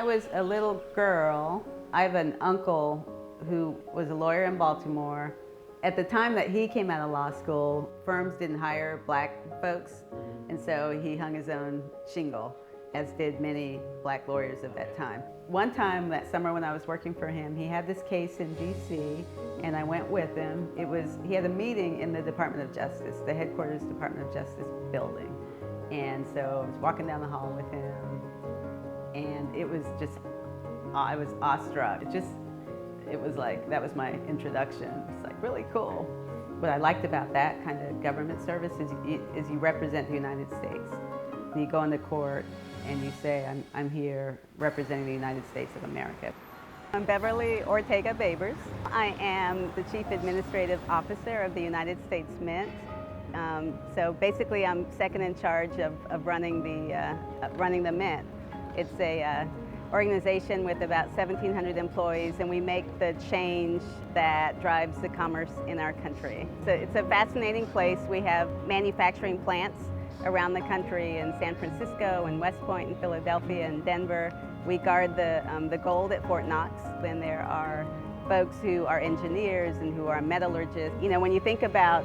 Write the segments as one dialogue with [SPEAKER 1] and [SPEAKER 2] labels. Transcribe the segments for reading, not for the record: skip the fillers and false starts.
[SPEAKER 1] was a little girl, I have an uncle who was a lawyer in Baltimore. At the time that he came out of law school, firms didn't hire black folks, and so he hung his own shingle, as did many black lawyers of that time. One time that summer when I was working for him, he had this case in DC, and I went with him. He had a meeting in the Department of Justice, the headquarters Department of Justice building. And so I was walking down the hall with him, and it was just, I was awestruck. It was like, that was my introduction. It's like really cool. What I liked about that kind of government service is you represent the United States. You go into court and you say, I'm here representing the United States of America. I'm Beverly Ortega-Babers. I am the Chief Administrative Officer of the United States Mint. So basically I'm second in charge of running the Mint. It's a organization with about 1,700 employees, and we make the change that drives the commerce in our country. So it's a fascinating place. We have manufacturing plants around the country in San Francisco and West Point and Philadelphia and Denver. We guard the gold at Fort Knox. Then there are folks who are engineers and who are metallurgists. You know, when you think about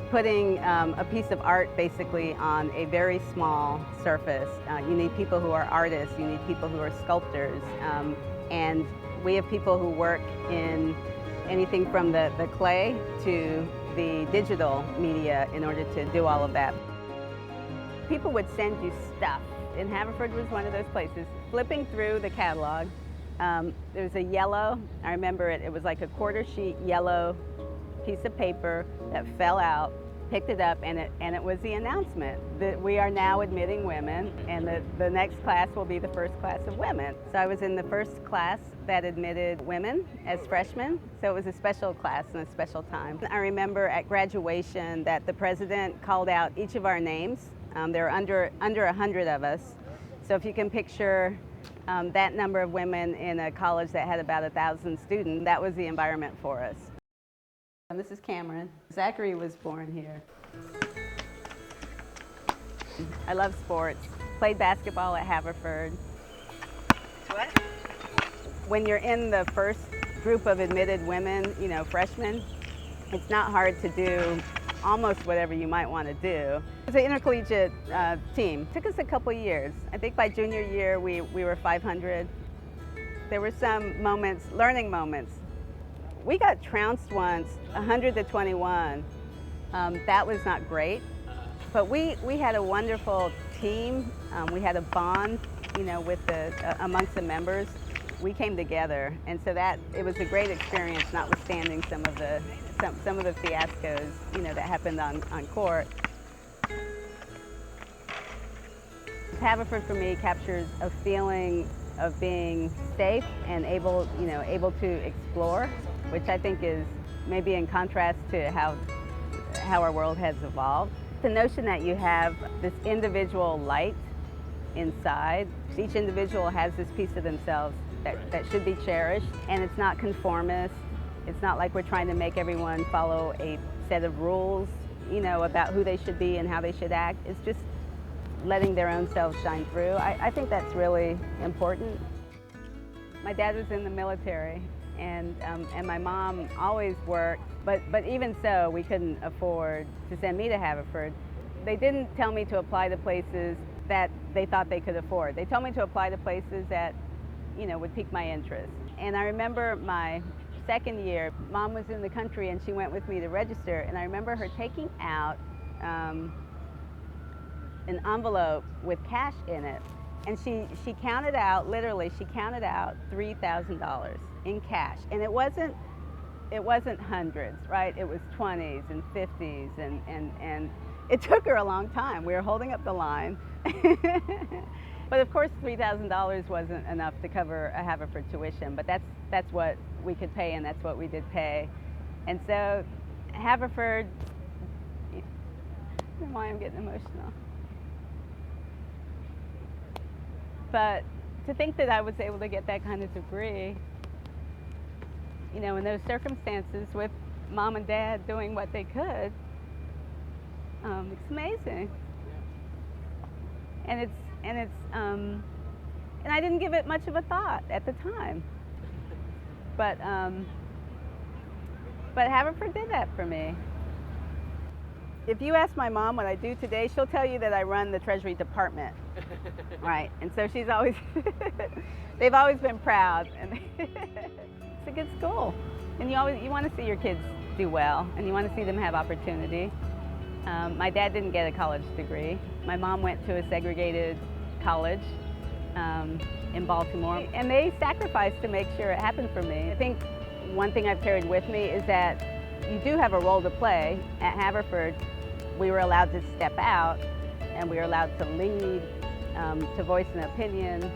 [SPEAKER 1] putting a piece of art basically on a very small surface, you need people who are artists, you need people who are sculptors, and we have people who work in anything from the clay to the digital media in order to do all of that. People would send you stuff, and Haverford was one of those places. Flipping through the catalog, there was a yellow, I remember it was like a quarter sheet yellow piece of paper that fell out. Picked it up, and it was the announcement that we are now admitting women, and the next class will be the first class of women. So I was in the first class that admitted women as freshmen, so it was a special class and a special time. I remember at graduation that the president called out each of our names. There were under 100 of us, so if you can picture that number of women in a college that had about 1,000 students, that was the environment for us. This is Cameron. Zachary was born here. I love sports. Played basketball at Haverford. What? When you're in the first group of admitted women, you know, freshmen, it's not hard to do almost whatever you might want to do. It's an intercollegiate team. It took us a couple years. I think by junior year we were 500. There were some moments, learning moments. We got trounced once, 100-21. That was not great, but we had a wonderful team. We had a bond, you know, with amongst the members. We came together, and so it was a great experience, notwithstanding some of the fiascos, you know, that happened on court. Haverford for me captures a feeling of being safe and able to explore, which I think is maybe in contrast to how our world has evolved. The notion that you have this individual light inside, each individual has this piece of themselves that should be cherished, and it's not conformist. It's not like we're trying to make everyone follow a set of rules, you know, about who they should be and how they should act. It's just letting their own selves shine through. I think that's really important. My dad was in the military, and my mom always worked, but even so, we couldn't afford to send me to Haverford. They didn't tell me to apply to places that they thought they could afford. They told me to apply to places that, you know, would pique my interest. And I remember my second year, Mom was in the country and she went with me to register, and I remember her taking out an envelope with cash in it, and she counted out, literally, she counted out $3,000 in cash, and it wasn't hundreds, right? It was 20s and 50s, and it took her a long time. We were holding up the line. But of course, $3,000 wasn't enough to cover a Haverford tuition, but that's what we could pay, and that's what we did pay. And so Haverford, I don't know why I'm getting emotional. But to think that I was able to get that kind of degree, you know, in those circumstances with Mom and Dad doing what they could, it's amazing. And And I didn't give it much of a thought at the time. But Haverford did that for me. If you ask my mom what I do today, she'll tell you that I run the Treasury Department. Right, and so she's always, they've always been proud. And it's a good school. And you want to see your kids do well, and you want to see them have opportunity. My dad didn't get a college degree. My mom went to a segregated college in Baltimore, and they sacrificed to make sure it happened for me. I think one thing I've carried with me is that you do have a role to play. At Haverford, we were allowed to step out, and we were allowed to lead, to voice an opinion.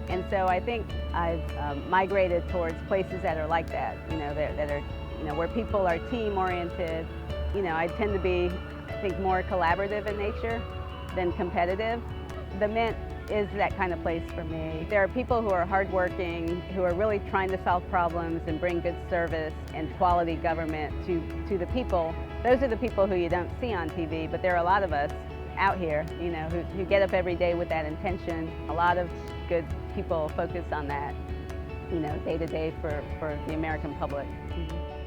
[SPEAKER 1] And so I think I've migrated towards places that are like that, that are, where people are team-oriented. I tend to be, I think, more collaborative in nature than competitive. The Mint is that kind of place for me. There are people who are hardworking, who are really trying to solve problems and bring good service and quality government to the people. Those are the people who you don't see on TV, but there are a lot of us out here, who get up every day with that intention. A lot of good people focus on that, day to day for the American public. Mm-hmm.